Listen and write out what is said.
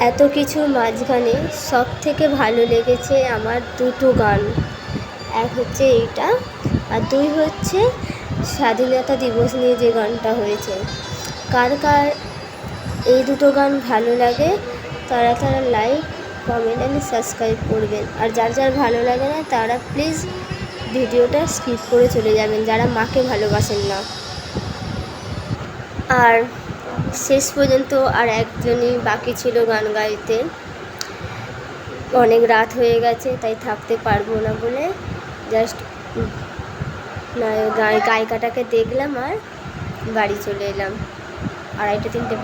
এত কিছুর মাঝখানে সবথেকে ভালো লেগেছে আমার দুটো গান। এক হচ্ছে এইটা, আর দুই হচ্ছে স্বাধীনতা দিবস নিয়ে যে গানটা হয়েছে। কার কার এই দুটো গান ভালো লাগে তারা লাইক, কমেন্ট অ্যান্ড সাবস্ক্রাইব করবেন। আর যার যার ভালো লাগে না তারা প্লিজ ভিডিওটা স্কিপ করে চলে যাবেন, যারা মাকে ভালোবাসেন না। আর শেষ পর্যন্ত আর একজনই বাকি ছিল গান গাইতে। অনেক রাত হয়ে গেছে তাই থাকতে পারবো না বলে জাস্ট গায়িকাটাকে দেখলাম আর বাড়ি চলে এলাম 2:30-3টে।